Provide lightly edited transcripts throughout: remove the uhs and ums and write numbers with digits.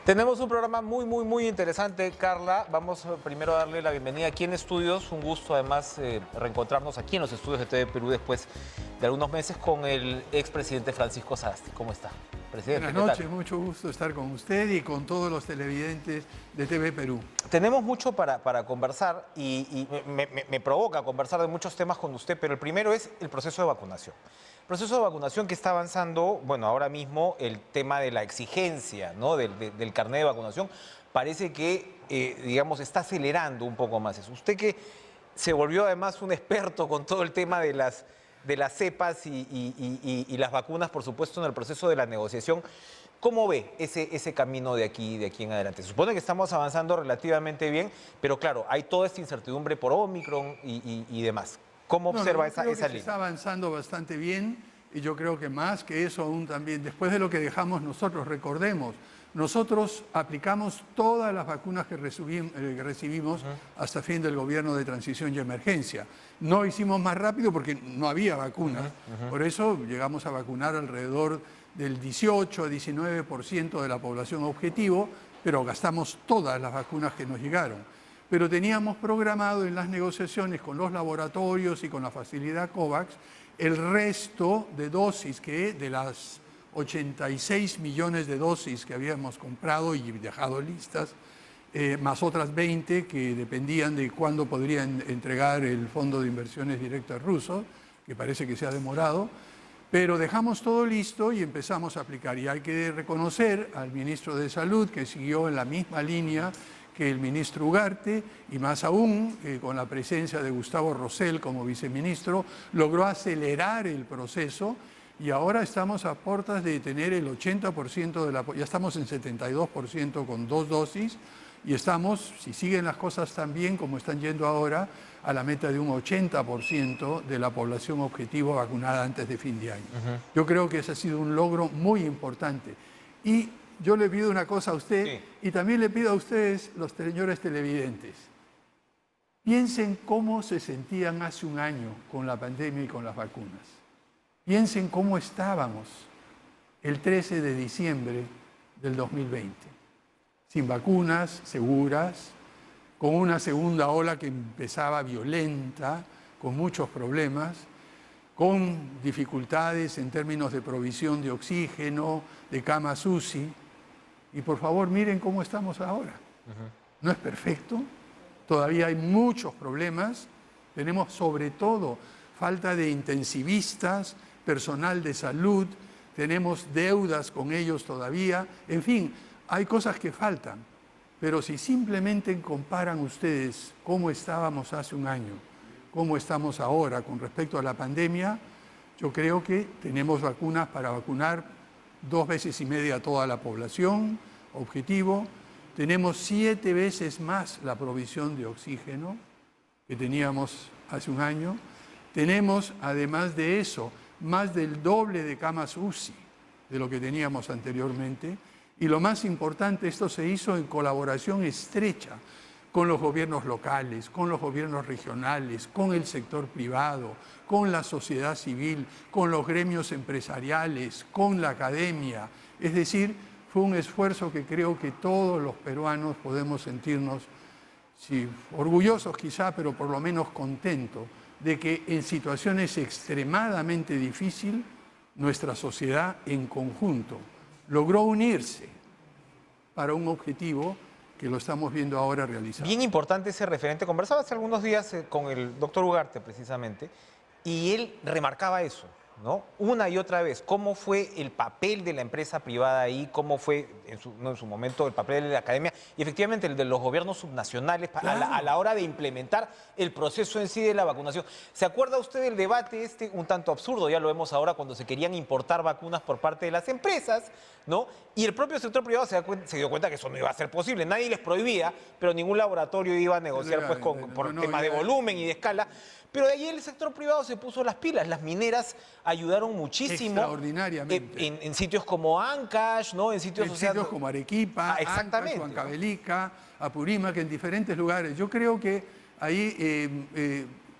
Tenemos un programa muy interesante, Carla. Vamos primero a darle la bienvenida aquí en estudios. Un gusto además reencontrarnos aquí en los estudios de TV Perú después de algunos meses con el expresidente Francisco Sagasti. ¿Cómo está, presidente? Buenas noches, mucho gusto estar con usted y con todos los televidentes de TV Perú. Tenemos mucho para conversar y me provoca conversar de muchos temas con usted, pero el primero es el proceso de vacunación. El proceso de vacunación que está avanzando, bueno, ahora mismo el tema de la exigencia, ¿no? del carnet de vacunación parece que, digamos, está acelerando un poco más eso. Usted que se volvió además un experto con todo el tema de las cepas y las vacunas, por supuesto, en el proceso de la negociación. ¿Cómo ve ese camino de aquí en adelante? Se supone que estamos avanzando relativamente bien, pero claro, hay toda esta incertidumbre por Omicron y demás. ¿Cómo observa esa línea? Se está avanzando bastante bien y yo creo que más que eso aún también, después de lo que dejamos nosotros, recordemos, nosotros aplicamos todas las vacunas que recibimos hasta fin del gobierno de transición y emergencia. No hicimos más rápido porque no había vacunas, por eso llegamos a vacunar alrededor del 18-19% de la población objetivo, pero gastamos todas las vacunas que nos llegaron. Pero teníamos programado en las negociaciones con los laboratorios y con la facilidad COVAX el resto de dosis que de las 86 millones de dosis que habíamos comprado y dejado listas, más otras 20 que dependían de cuándo podrían entregar el Fondo de Inversiones Directas ruso, que parece que se ha demorado. Pero dejamos todo listo y empezamos a aplicar. Y hay que reconocer al ministro de Salud que siguió en la misma línea que el ministro Ugarte, y más aún, con la presencia de Gustavo Rosell como viceministro, logró acelerar el proceso y ahora estamos a puertas de tener el 80% de la... Ya estamos en 72% con 2 dosis y estamos, si siguen las cosas tan bien como están yendo ahora, a la meta de un 80% de la población objetivo vacunada antes de fin de año. Yo creo que ese ha sido un logro muy importante. Y yo le pido una cosa a usted y también le pido a ustedes, los señores televidentes. Piensen cómo se sentían hace un año con la pandemia y con las vacunas. Piensen cómo estábamos el 13 de diciembre del 2020. Sin vacunas seguras, con una segunda ola que empezaba violenta, con muchos problemas, con dificultades en términos de provisión de oxígeno, de camas UCI. Y por favor, miren cómo estamos ahora. No es perfecto, todavía hay muchos problemas. Tenemos sobre todo falta de intensivistas, personal de salud, tenemos deudas con ellos todavía. En fin, hay cosas que faltan. Pero si simplemente comparan ustedes cómo estábamos hace un año, cómo estamos ahora con respecto a la pandemia, yo creo que tenemos vacunas para vacunar 2,5 veces a toda la población, objetivo. Tenemos 7 veces más la provisión de oxígeno que teníamos hace un año. Tenemos, además de eso, más del doble de camas UCI de lo que teníamos anteriormente. Y lo más importante, esto se hizo en colaboración estrecha con los gobiernos locales, con los gobiernos regionales, con el sector privado, con la sociedad civil, con los gremios empresariales, con la academia. Es decir, fue un esfuerzo que creo que todos los peruanos podemos sentirnos, sí, orgullosos quizá, pero por lo menos contentos de que en situaciones extremadamente difíciles, nuestra sociedad en conjunto logró unirse para un objetivo que lo estamos viendo ahora realizado. Bien importante ese referente. Conversaba hace algunos días con el doctor Ugarte, precisamente, y él remarcaba eso, ¿no? Una y otra vez, cómo fue el papel de la empresa privada ahí, cómo fue en su momento el papel de la academia y efectivamente el de los gobiernos subnacionales a la hora de implementar el proceso en sí de la vacunación. ¿Se acuerda usted del debate un tanto absurdo? Ya lo vemos ahora cuando se querían importar vacunas por parte de las empresas, ¿no? Y el propio sector privado se dio cuenta que eso no iba a ser posible. Nadie les prohibía, pero ningún laboratorio iba a negociar pues, por temas de volumen y de escala. Pero de ahí el sector privado se puso las pilas. Las mineras ayudaron muchísimo. Extraordinariamente. En sitios como Ancash, ¿no? En sitios como Arequipa, exactamente, Ancash, Huancavelica, Apurímac, en diferentes lugares. Yo creo que ahí,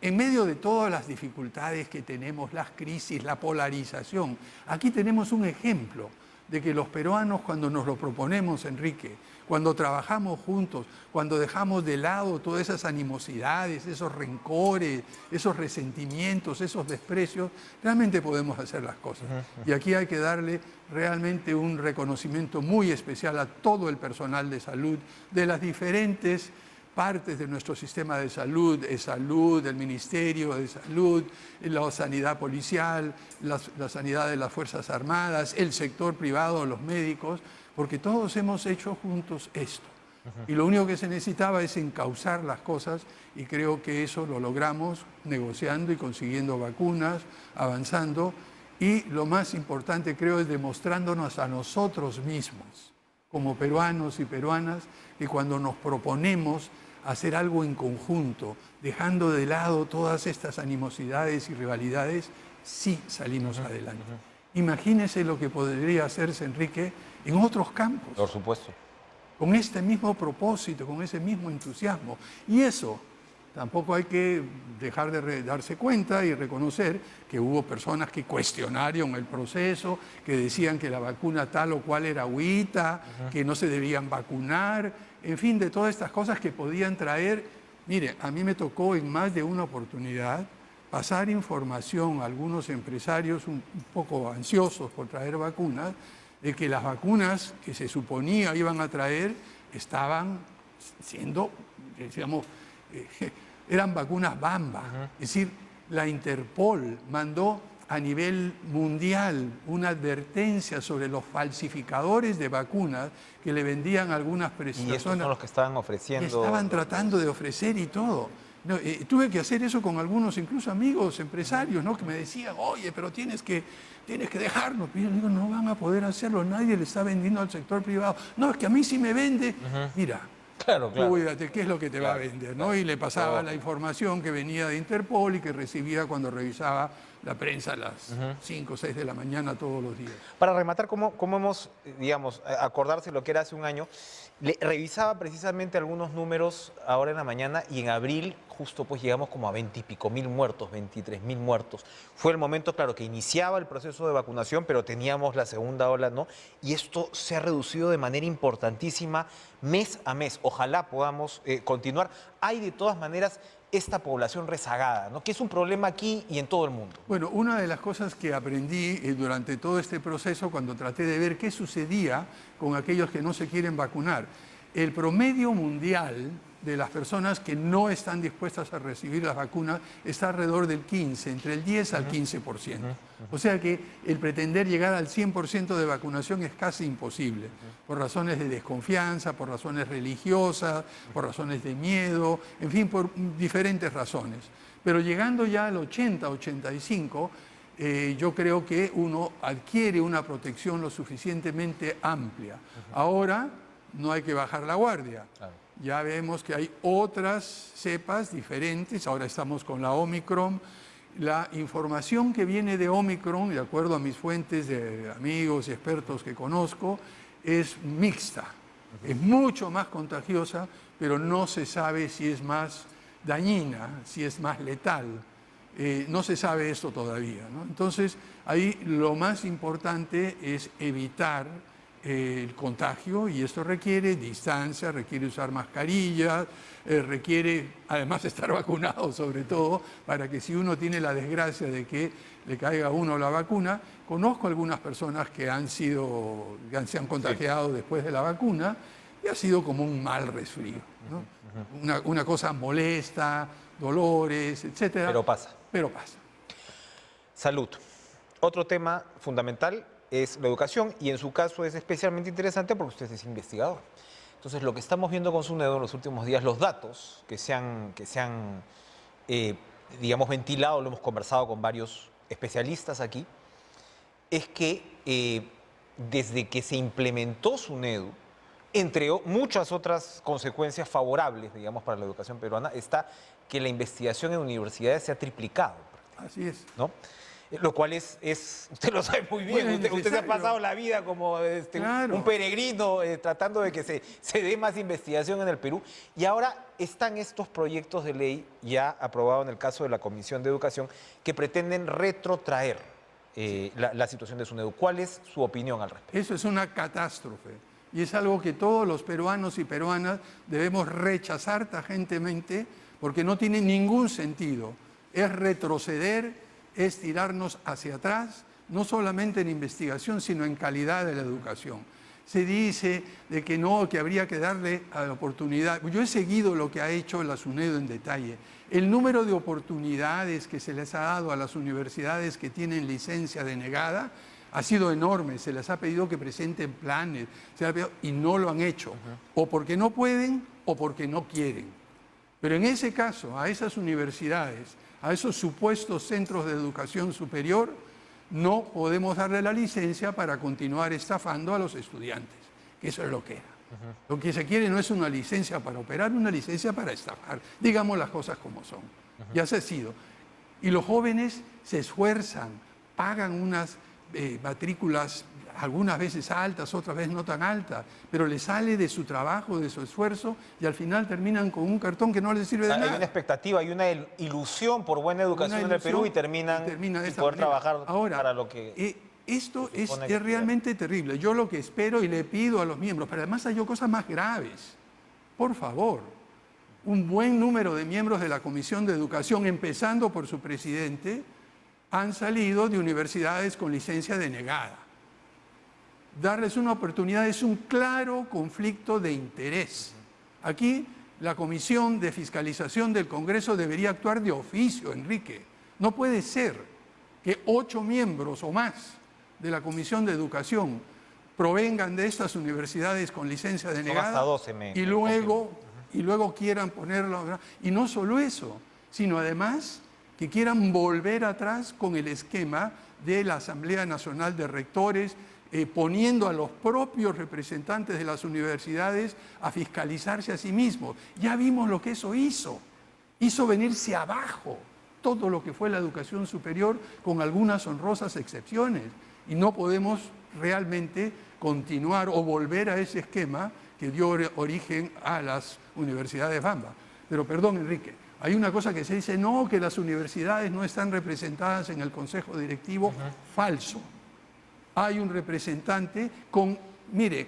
en medio de todas las dificultades que tenemos, las crisis, la polarización, aquí tenemos un ejemplo de que los peruanos, cuando nos lo proponemos, Enrique, cuando trabajamos juntos, cuando dejamos de lado todas esas animosidades, esos rencores, esos resentimientos, esos desprecios, realmente podemos hacer las cosas. Y aquí hay que darle realmente un reconocimiento muy especial a todo el personal de salud de las diferentes partes de nuestro sistema de salud, el Ministerio de Salud, la sanidad policial, la sanidad de las Fuerzas Armadas, el sector privado, los médicos, porque todos hemos hecho juntos esto. Y lo único que se necesitaba es encauzar las cosas y creo que eso lo logramos negociando y consiguiendo vacunas, avanzando. Y lo más importante creo es demostrándonos a nosotros mismos, como peruanos y peruanas, que cuando nos proponemos hacer algo en conjunto, dejando de lado todas estas animosidades y rivalidades, sí salimos adelante. Imagínese lo que podría hacerse, Enrique, en otros campos. Por supuesto. Con este mismo propósito, con ese mismo entusiasmo. Y eso tampoco hay que dejar de darse cuenta y reconocer que hubo personas que cuestionaron el proceso, que decían que la vacuna tal o cual era agüita, que no se debían vacunar, en fin, de todas estas cosas que podían traer. Mire, a mí me tocó en más de una oportunidad pasar información a algunos empresarios un poco ansiosos por traer vacunas, de que las vacunas que se suponía iban a traer estaban siendo, decíamos, eran vacunas Bamba. Es decir, la Interpol mandó a nivel mundial una advertencia sobre los falsificadores de vacunas que le vendían a algunas personas. Y estos son los que estaban ofreciendo. Estaban tratando de ofrecer y todo. No, tuve que hacer eso con algunos, incluso amigos, empresarios, ¿no? Que me decían, oye, pero tienes que dejarlo. Y yo digo, no van a poder hacerlo, nadie le está vendiendo al sector privado. No, es que a mí sí me vende. Mira, claro. cuídate, ¿qué es lo que te va a vender? ¿No? Y le pasaba la información que venía de Interpol y que recibía cuando revisaba la prensa a las 5 o 6 de la mañana todos los días. Para rematar, ¿cómo hemos, digamos, acordarse lo que era hace un año? Revisaba precisamente algunos números ahora en la mañana y en abril justo pues llegamos como a 20 y pico mil muertos, 23.000 muertos. Fue el momento, claro, que iniciaba el proceso de vacunación, pero teníamos la segunda ola, ¿no? Y esto se ha reducido de manera importantísima mes a mes. Ojalá podamos continuar. Hay de todas maneras esta población rezagada, ¿no? Que es un problema aquí y en todo el mundo. Bueno, una de las cosas que aprendí durante todo este proceso, cuando traté de ver qué sucedía con aquellos que no se quieren vacunar, el promedio mundial de las personas que no están dispuestas a recibir las vacunas está alrededor del 15, entre el 10 al 15%. O sea que el pretender llegar al 100% de vacunación es casi imposible, por razones de desconfianza, por razones religiosas, por razones de miedo, en fin, por diferentes razones. Pero llegando ya al 80, 85, yo creo que uno adquiere una protección lo suficientemente amplia. Ahora no hay que bajar la guardia. Claro. Ya vemos que hay otras cepas diferentes, ahora estamos con la Omicron. La información que viene de Omicron, de acuerdo a mis fuentes de amigos y expertos que conozco, es mixta. Es mucho más contagiosa, pero no se sabe si es más dañina, si es más letal. No se sabe esto todavía, ¿no? Entonces, ahí lo más importante es evitar el contagio, y esto requiere distancia, requiere usar mascarillas, requiere además estar vacunado sobre todo, para que si uno tiene la desgracia de que le caiga a uno la vacuna. Conozco algunas personas que se han contagiado después de la vacuna y ha sido como un mal resfrío, ¿no? Una cosa molesta, dolores, etcétera. Pero pasa. Pero pasa. Salud. Otro tema fundamental es la educación, y en su caso es especialmente interesante porque usted es investigador. Entonces, lo que estamos viendo con SUNEDU en los últimos días, los datos que se han digamos, ventilado, lo hemos conversado con varios especialistas aquí, es que desde que se implementó SUNEDU, entre muchas otras consecuencias favorables, digamos, para la educación peruana, está que la investigación en universidades se ha triplicado. Así es. ¿No? Lo cual usted lo sabe muy bien, bueno, usted se ha pasado la vida como claro, un peregrino tratando de que se dé más investigación en el Perú, y ahora están estos proyectos de ley ya aprobados en el caso de la Comisión de Educación que pretenden retrotraer la situación de SUNEDU. ¿Cuál es su opinión al respecto? Eso es una catástrofe y es algo que todos los peruanos y peruanas debemos rechazar tajantemente porque no tiene ningún sentido. Es retroceder, es tirarnos hacia atrás, no solamente en investigación, sino en calidad de la educación. Se dice de que no, que habría que darle a la oportunidad. Yo he seguido lo que ha hecho la SUNEDU en detalle. El número de oportunidades que se les ha dado a las universidades que tienen licencia denegada ha sido enorme. Se les ha pedido que presenten planes y no lo han hecho. O porque no pueden o porque no quieren. Pero en ese caso, a esas universidades, a esos supuestos centros de educación superior, no podemos darle la licencia para continuar estafando a los estudiantes, que eso es lo que era. Lo que se quiere no es una licencia para operar, una licencia para estafar. Digamos las cosas como son. Ya se ha sido. Y los jóvenes se esfuerzan, pagan unas matrículas algunas veces altas, otras veces no tan altas, pero les sale de su trabajo, de su esfuerzo, y al final terminan con un cartón que no les sirve de nada. Hay una expectativa, hay una ilusión por buena educación en el Perú y terminan sin poder trabajar para lo que... Esto es realmente terrible. Yo lo que espero y le pido a los miembros, pero además hay cosas más graves. Por favor, un buen número de miembros de la Comisión de Educación, empezando por su presidente, han salido de universidades con licencia denegada. Darles una oportunidad es un claro conflicto de interés. Aquí la Comisión de Fiscalización del Congreso debería actuar de oficio, Enrique. No puede ser que 8 miembros o más de la Comisión de Educación provengan de estas universidades con licencia denegada hasta 12 y luego quieran ponerlo. Y no solo eso, sino además que quieran volver atrás con el esquema de la Asamblea Nacional de Rectores, poniendo a los propios representantes de las universidades a fiscalizarse a sí mismos. Ya vimos lo que eso hizo. Hizo venirse abajo todo lo que fue la educación superior, con algunas honrosas excepciones. Y no podemos realmente continuar o volver a ese esquema que dio origen a las universidades Bamba. Pero perdón, Enrique, hay una cosa que se dice, no, que las universidades no están representadas en el Consejo Directivo. Falso. Hay un representante con, mire,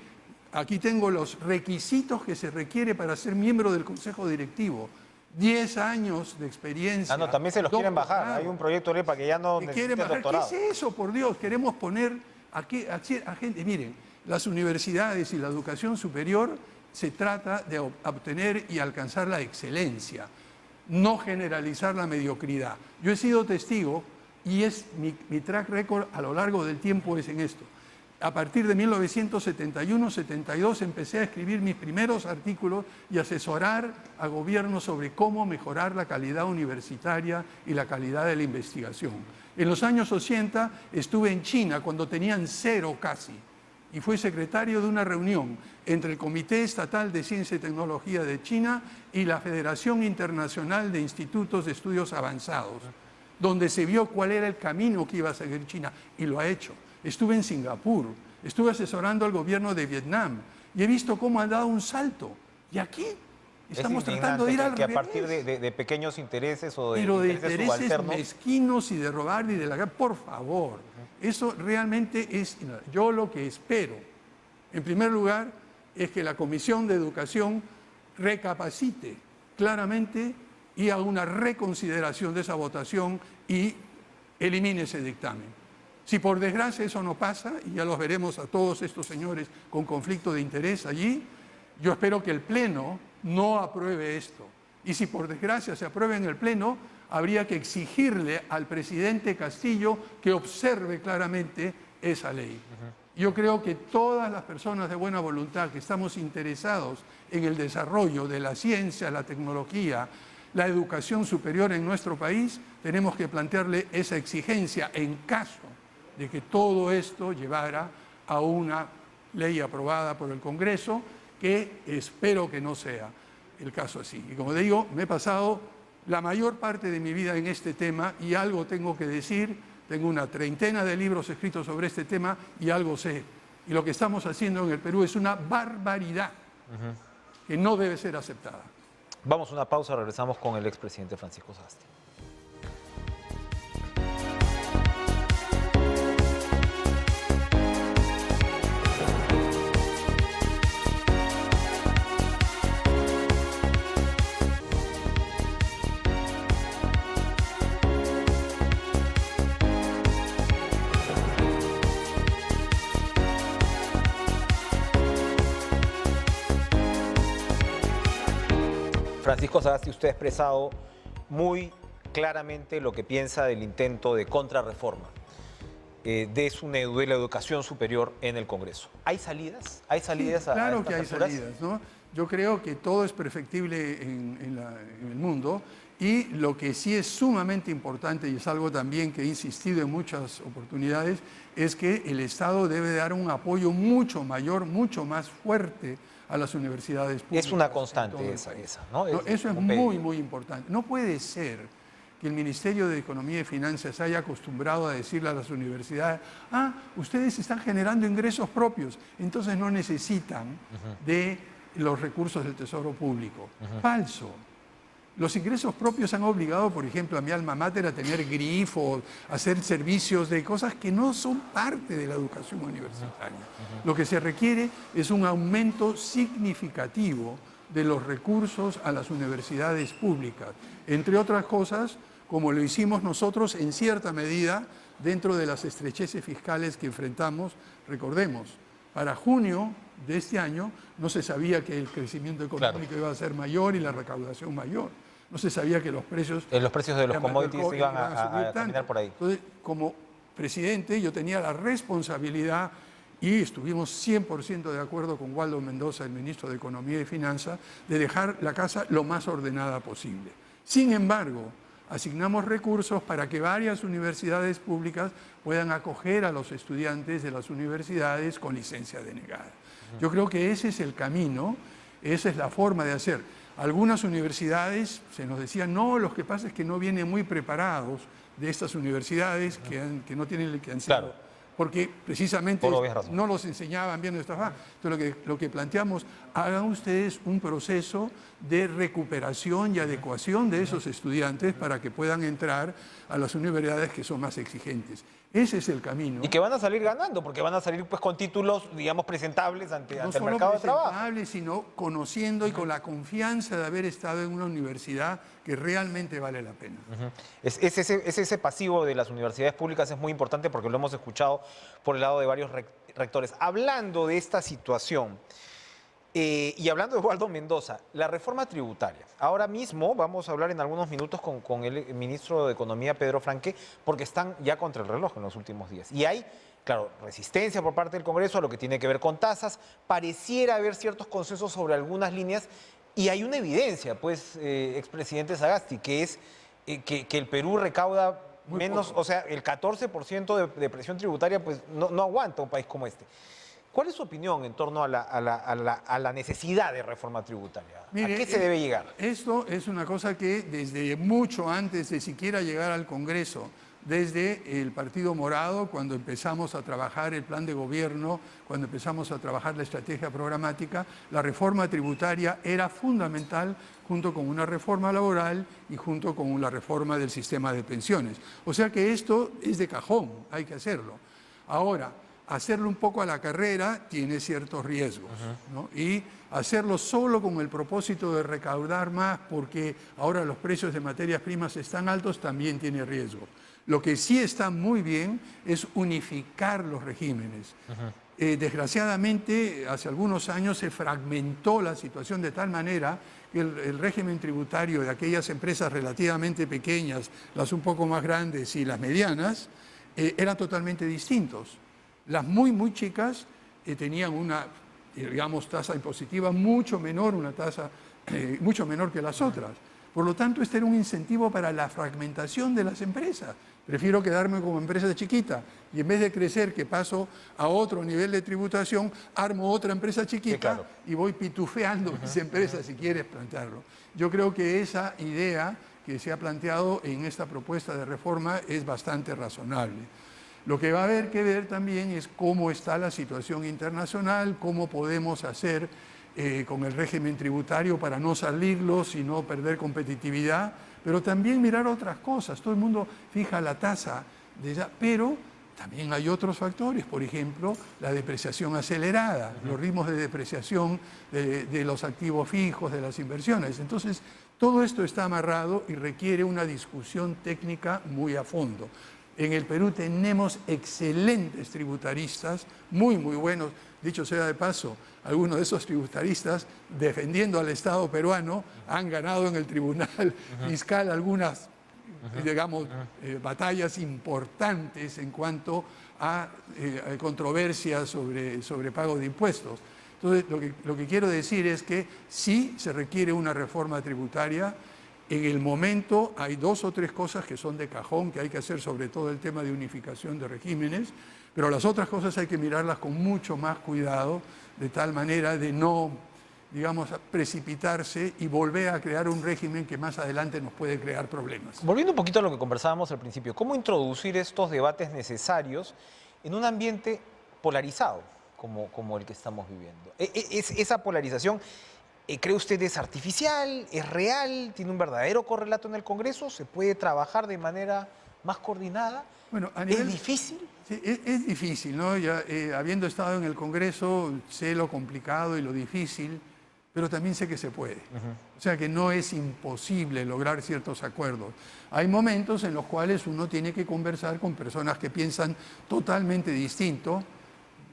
aquí tengo los requisitos que se requiere para ser miembro del Consejo Directivo. 10 años de experiencia. No, también se los quieren bajar. Hay un proyecto de ley para que ya no necesite doctorado. ¿Qué es eso, por Dios? Queremos poner a gente... Miren, las universidades y la educación superior se trata de obtener y alcanzar la excelencia, no generalizar la mediocridad. Yo he sido testigo, y es mi track record a lo largo del tiempo es en esto. A partir de 1971-72 empecé a escribir mis primeros artículos y asesorar a gobiernos sobre cómo mejorar la calidad universitaria y la calidad de la investigación. En los años 80 estuve en China cuando tenían 0 casi y fui secretario de una reunión entre el Comité Estatal de Ciencia y Tecnología de China y la Federación Internacional de Institutos de Estudios Avanzados, donde se vio cuál era el camino que iba a seguir China, y lo ha hecho. Estuve en Singapur, estuve asesorando al gobierno de Vietnam y he visto cómo ha dado un salto. Y aquí estamos tratando de ir al revés. Que a partir de pequeños intereses o de intereses subalternos mezquinos y de robar y de la... Por favor, eso realmente es... Yo lo que espero, en primer lugar, es que la Comisión de Educación recapacite claramente y haga una reconsideración de esa votación y elimine ese dictamen. Si por desgracia eso no pasa, y ya los veremos a todos estos señores con conflicto de interés allí, yo espero que el Pleno no apruebe esto. Y si por desgracia se aprueba en el Pleno, habría que exigirle al presidente Castillo que observe claramente esa ley. Yo creo que todas las personas de buena voluntad que estamos interesados en el desarrollo de la ciencia, la tecnología, la educación superior en nuestro país, tenemos que plantearle esa exigencia en caso de que todo esto llevara a una ley aprobada por el Congreso, que espero que no sea el caso así. Y como digo, me he pasado la mayor parte de mi vida en este tema y algo tengo que decir. Tengo una 30 de libros escritos sobre este tema y algo sé. Y lo que estamos haciendo en el Perú es una barbaridad que no debe ser aceptada. Vamos a una pausa, regresamos con el expresidente Francisco Sagasti. Francisco Sagasti, usted ha expresado muy claramente lo que piensa del intento de contrarreforma de la educación superior en el Congreso. ¿Hay salidas? ¿Hay salidas Sí, a claro estas que hay alturas? salidas, ¿no? Yo creo que todo es perfectible en el mundo, y lo que sí es sumamente importante, y es algo también que he insistido en muchas oportunidades, es que el Estado debe dar un apoyo mucho mayor, mucho más fuerte a las universidades públicas. Es una en todo constante el esa, país. ¿no? No, eso es un muy, pedido. muy importante. No puede ser que el Ministerio de Economía y Finanzas haya acostumbrado a decirle a las universidades: ustedes están generando ingresos propios, entonces no necesitan de los recursos del Tesoro Público. Falso. Los ingresos propios han obligado, por ejemplo, a mi alma mater a tener grifos, a hacer servicios de cosas que no son parte de la educación universitaria. Lo que se requiere es un aumento significativo de los recursos a las universidades públicas, entre otras cosas, como lo hicimos nosotros en cierta medida dentro de las estrecheces fiscales que enfrentamos. Recordemos, para junio de este año no se sabía que el crecimiento económico iba a ser mayor y la recaudación mayor. No se sabía que los precios de los commodities iban subir a tanto. caminar por ahí. Entonces, como presidente, yo tenía la responsabilidad, y estuvimos 100% de acuerdo con Waldo Mendoza, el ministro de Economía y Finanzas, de dejar la casa lo más ordenada posible. Sin embargo, asignamos recursos para que varias universidades públicas puedan acoger a los estudiantes de las universidades con licencia denegada. Yo creo que ese es el camino, esa es la forma de hacer. Algunas universidades se nos decían: no, lo que pasa es que no vienen muy preparados de estas universidades que no tienen que han sido, Claro. porque precisamente Por obvias razones. no los enseñaban bien nuestras bases. Entonces lo que planteamos: hagan ustedes un proceso de recuperación y adecuación de esos estudiantes para que puedan entrar a las universidades que son más exigentes. Ese es el camino. Y que van a salir ganando, porque van a salir pues con títulos, digamos, presentables ante No el solo mercado de trabajo. presentables, sino conociendo y con la confianza de haber estado en una universidad que realmente vale la pena. Ese pasivo de las universidades públicas es muy importante, porque lo hemos escuchado por el lado de varios rectores. Hablando de esta situación y hablando de Waldo Mendoza, la reforma tributaria. Ahora mismo vamos a hablar en algunos minutos con el ministro de Economía, Pedro Franque, porque están ya contra el reloj en los últimos días. Y hay, claro, resistencia por parte del Congreso a lo que tiene que ver con tasas. Pareciera haber ciertos consensos sobre algunas líneas, y hay una evidencia, pues, expresidente Sagasti, que es que el Perú recauda Muy menos, poco. o sea, el 14% de presión tributaria, pues no aguanta un país como este. ¿Cuál es su opinión en torno a la necesidad de reforma tributaria? Mire, ¿A qué se debe llegar? Esto es una cosa que desde mucho antes de siquiera llegar al Congreso, desde el Partido Morado, cuando empezamos a trabajar el plan de gobierno, cuando empezamos a trabajar la estrategia programática, la reforma tributaria era fundamental, junto con una reforma laboral y junto con la reforma del sistema de pensiones. O sea que esto es de cajón, hay que hacerlo. Ahora, hacerlo un poco a la carrera tiene ciertos riesgos, ¿no? Y hacerlo solo con el propósito de recaudar más porque ahora los precios de materias primas están altos también tiene riesgos. Lo que sí está muy bien es unificar los regímenes. Desgraciadamente, hace algunos años se fragmentó la situación de tal manera que el régimen tributario de aquellas empresas relativamente pequeñas, las un poco más grandes y las medianas, eran totalmente distintos. Las muy, muy chicas tenían una, digamos, tasa impositiva mucho menor, una tasa mucho menor que las otras. Por lo tanto, este era un incentivo para la fragmentación de las empresas. Prefiero quedarme como empresa chiquita y en vez de crecer, que paso a otro nivel de tributación, armo otra empresa chiquita, Sí, claro. y voy pitufeando mis empresas, si quieres plantearlo. Yo creo que esa idea que se ha planteado en esta propuesta de reforma es bastante razonable. Lo que va a haber que ver también es cómo está la situación internacional, cómo podemos hacer con el régimen tributario para no salirlos y no perder competitividad, pero también mirar otras cosas. Todo el mundo fija la tasa de ella, pero también hay otros factores, por ejemplo, la depreciación acelerada, los ritmos de depreciación de los activos fijos, de las inversiones. Entonces, todo esto está amarrado y requiere una discusión técnica muy a fondo. En el Perú tenemos excelentes tributaristas, muy, muy buenos. Dicho sea de paso, algunos de esos tributaristas defendiendo al Estado peruano han ganado en el Tribunal Fiscal algunas, digamos, batallas importantes en cuanto a controversias sobre pago de impuestos. Entonces, lo que quiero decir es que sí se requiere una reforma tributaria. En el momento hay 2 o 3 cosas que son de cajón, que hay que hacer, sobre todo el tema de unificación de regímenes, pero las otras cosas hay que mirarlas con mucho más cuidado, de tal manera de no, digamos, precipitarse y volver a crear un régimen que más adelante nos puede crear problemas. Volviendo un poquito a lo que conversábamos al principio, ¿cómo introducir estos debates necesarios en un ambiente polarizado como el que estamos viviendo? ¿Esa polarización, cree usted, es artificial, es real, tiene un verdadero correlato en el Congreso? ¿Se puede trabajar de manera más coordinada? Bueno, ¿Es difícil? Sí, es difícil, ¿no? Ya, habiendo estado en el Congreso, sé lo complicado y lo difícil, pero también sé que se puede. O sea que no es imposible lograr ciertos acuerdos. Hay momentos en los cuales uno tiene que conversar con personas que piensan totalmente distinto.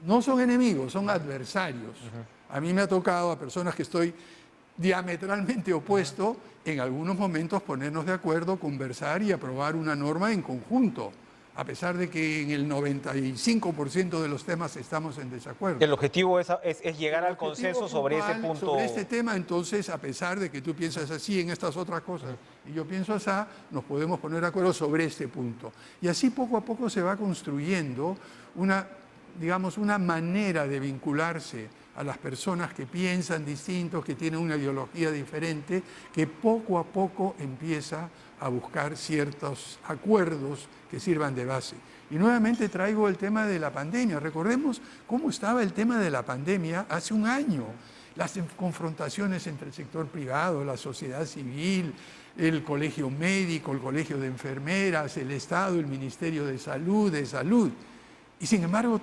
No son enemigos, son adversarios. A mí me ha tocado a personas que estoy diametralmente opuesto, en algunos momentos ponernos de acuerdo, conversar y aprobar una norma en conjunto, a pesar de que en el 95% de los temas estamos en desacuerdo. El objetivo es llegar al consenso sobre ese punto. Sobre este tema, entonces, a pesar de que tú piensas así en estas otras cosas y yo pienso así, nos podemos poner de acuerdo sobre este punto. Y así poco a poco se va construyendo una, digamos, una manera de vincularse a las personas que piensan distintos, que tienen una ideología diferente, que poco a poco empieza a buscar ciertos acuerdos que sirvan de base. Y nuevamente traigo el tema de la pandemia. Recordemos cómo estaba el tema de la pandemia hace un año. Las confrontaciones entre el sector privado, la sociedad civil, el colegio médico, el colegio de enfermeras, el Estado, el Ministerio de Salud. Y sin embargo,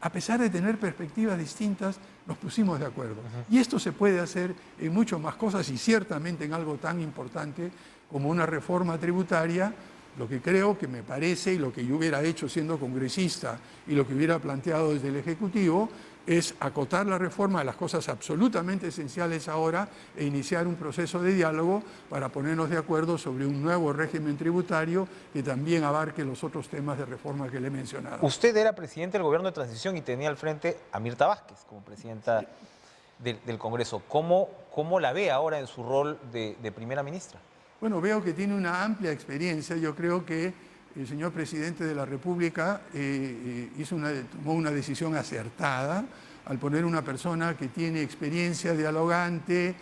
a pesar de tener perspectivas distintas, nos pusimos de acuerdo. Y esto se puede hacer en muchas más cosas y ciertamente en algo tan importante como una reforma tributaria. Lo que creo que me parece y lo que yo hubiera hecho siendo congresista y lo que hubiera planteado desde el Ejecutivo es acotar la reforma a las cosas absolutamente esenciales ahora e iniciar un proceso de diálogo para ponernos de acuerdo sobre un nuevo régimen tributario que también abarque los otros temas de reforma que le he mencionado. Usted era presidente del gobierno de transición y tenía al frente a Mirta Vázquez como presidenta del Congreso. ¿Cómo la ve ahora en su rol de primera ministra? Bueno, veo que tiene una amplia experiencia. Yo creo que el señor presidente de la República tomó una decisión acertada al poner una persona que tiene experiencia dialogante,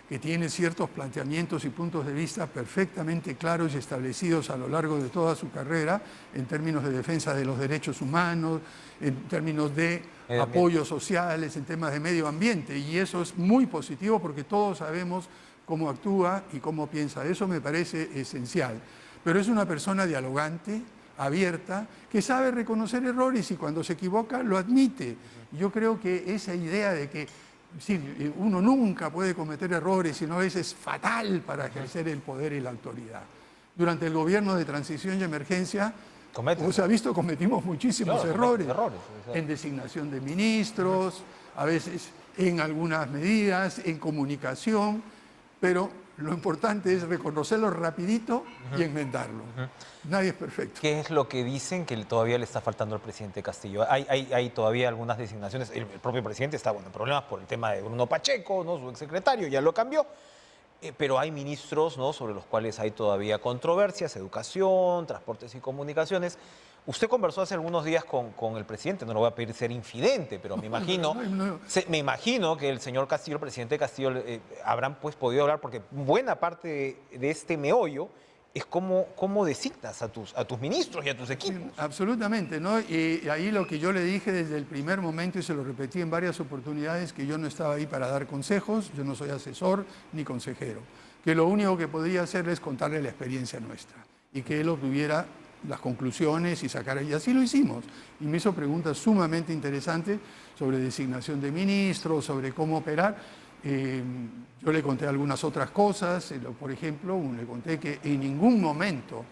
que tiene ciertos planteamientos y puntos de vista perfectamente claros y establecidos a lo largo de toda su carrera en términos de defensa de los derechos humanos, en términos de apoyos sociales, en temas de medio ambiente. Y eso es muy positivo porque todos sabemos cómo actúa y cómo piensa. Eso me parece esencial. Pero es una persona dialogante, abierta, que sabe reconocer errores y cuando se equivoca lo admite. Yo creo que esa idea de que uno nunca puede cometer errores, sino a veces es fatal para ejercer el poder y la autoridad. Durante el gobierno de transición y emergencia, como se ha visto, cometimos muchísimos errores. En designación de ministros, a veces en algunas medidas, en comunicación, pero lo importante es reconocerlo rapidito y enmendarlo. Nadie es perfecto. ¿Qué es lo que dicen que todavía le está faltando al presidente Castillo? Hay todavía algunas designaciones. El propio presidente está en problemas por el tema de Bruno Pacheco, ¿no? Su exsecretario, ya lo cambió. Pero hay ministros, ¿no?, sobre los cuales hay todavía controversias: educación, transportes y comunicaciones. Usted conversó hace algunos días con el presidente, no le voy a pedir ser infidente, pero me imagino, me imagino que el señor Castillo, el presidente Castillo, habrán pues podido hablar, porque buena parte de este meollo es cómo designas a tus ministros y a tus equipos. Sí, absolutamente, ¿no? Y ahí lo que yo le dije desde el primer momento, y se lo repetí en varias oportunidades, que yo no estaba ahí para dar consejos, yo no soy asesor ni consejero, que lo único que podría hacer es contarle la experiencia nuestra y que él obtuviera las conclusiones y sacar, y así lo hicimos. Y me hizo preguntas sumamente interesantes sobre designación de ministros, sobre cómo operar. Yo le conté algunas otras cosas, por ejemplo, le conté que en ningún momento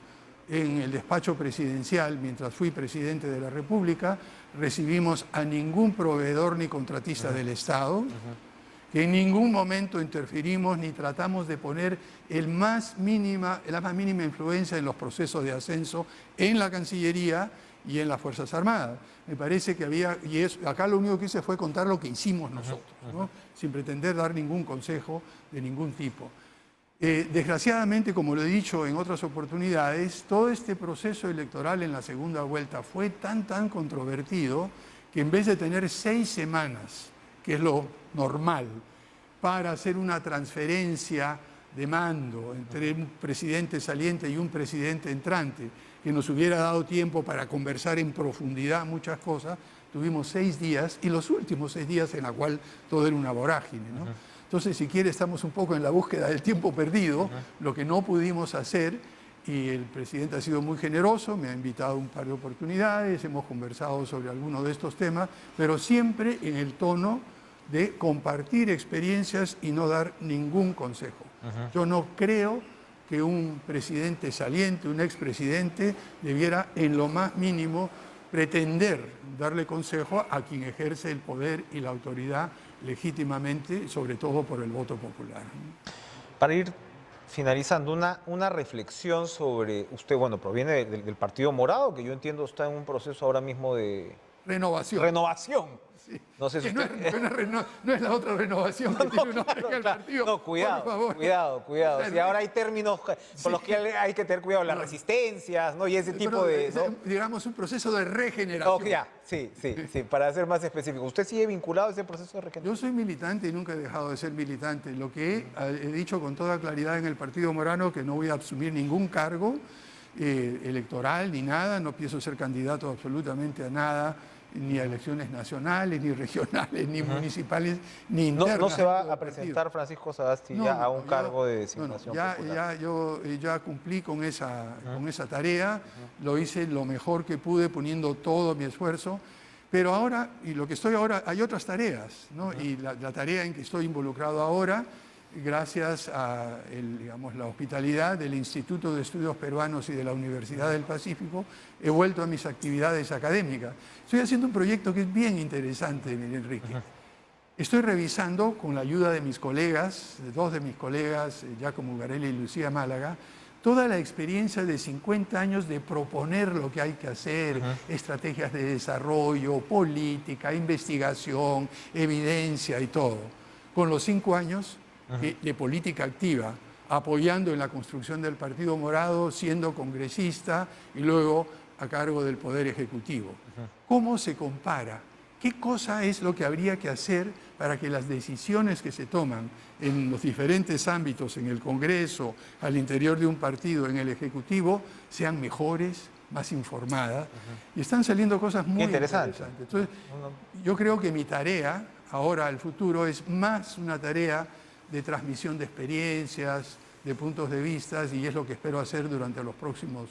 en el despacho presidencial, mientras fui presidente de la República, recibimos a ningún proveedor ni contratista del Estado, que en ningún momento interferimos ni tratamos de poner la más mínima influencia en los procesos de ascenso en la Cancillería y en las Fuerzas Armadas. Me parece que acá lo único que hice fue contar lo que hicimos nosotros, ¿no? Sin pretender dar ningún consejo de ningún tipo. Desgraciadamente, como lo he dicho en otras oportunidades, todo este proceso electoral en la segunda vuelta fue tan controvertido que en vez de tener 6 semanas, que es lo normal, para hacer una transferencia de mando entre un presidente saliente y un presidente entrante, que nos hubiera dado tiempo para conversar en profundidad muchas cosas, tuvimos 6 días, y los últimos 6 días en la cual todo era una vorágine, ¿no? Entonces, si quiere, estamos un poco en la búsqueda del tiempo perdido, lo que no pudimos hacer, y el presidente ha sido muy generoso, me ha invitado un par de oportunidades, hemos conversado sobre algunos de estos temas, pero siempre en el tono de compartir experiencias y no dar ningún consejo. Yo no creo que un presidente saliente, un expresidente, debiera en lo más mínimo pretender darle consejo a quien ejerce el poder y la autoridad legítimamente, sobre todo por el voto popular. Para ir finalizando, una reflexión sobre usted, bueno, proviene del Partido Morado, que yo entiendo está en un proceso ahora mismo de renovación. Sí. No sé si usted... no es la otra renovación que tiene uno en el partido. No, cuidado, por favor. cuidado. Si ahora hay términos con los que hay que tener cuidado, las resistencias, ¿no? Y ese tipo de... ¿no? Digamos, un proceso de regeneración. Sí, para ser más específico. ¿Usted sigue vinculado a ese proceso de regeneración? Yo soy militante y nunca he dejado de ser militante. Lo que he dicho con toda claridad en el Partido Morano, que no voy a asumir ningún cargo electoral ni nada, no pienso ser candidato absolutamente a nada, ni a elecciones nacionales, ni regionales, ni municipales, ni internas. ¿No se va a presentar Francisco Sagasti ya a un cargo de designación popular? Yo ya cumplí con esa tarea, lo hice lo mejor que pude poniendo todo mi esfuerzo, pero ahora, y lo que estoy ahora, hay otras tareas, ¿no? Y la tarea en que estoy involucrado ahora, gracias a la hospitalidad del Instituto de Estudios Peruanos y de la Universidad del Pacífico, he vuelto a mis actividades académicas. Estoy haciendo un proyecto que es bien interesante, Enrique. Estoy revisando, con la ayuda de mis colegas, de 2 de mis colegas, Giacomo Ugarelli y Lucía Málaga, toda la experiencia de 50 años de proponer lo que hay que hacer, estrategias de desarrollo, política, investigación, evidencia y todo. Con los 5 años de política activa, apoyando en la construcción del Partido Morado, siendo congresista y luego a cargo del Poder Ejecutivo. ¿Cómo se compara? ¿Qué cosa es lo que habría que hacer para que las decisiones que se toman en los diferentes ámbitos, en el Congreso, al interior de un partido, en el Ejecutivo, sean mejores, más informadas? Y están saliendo cosas muy interesantes. Entonces, yo creo que mi tarea, ahora al futuro, es más una tarea de transmisión de experiencias, de puntos de vista, y es lo que espero hacer durante los próximos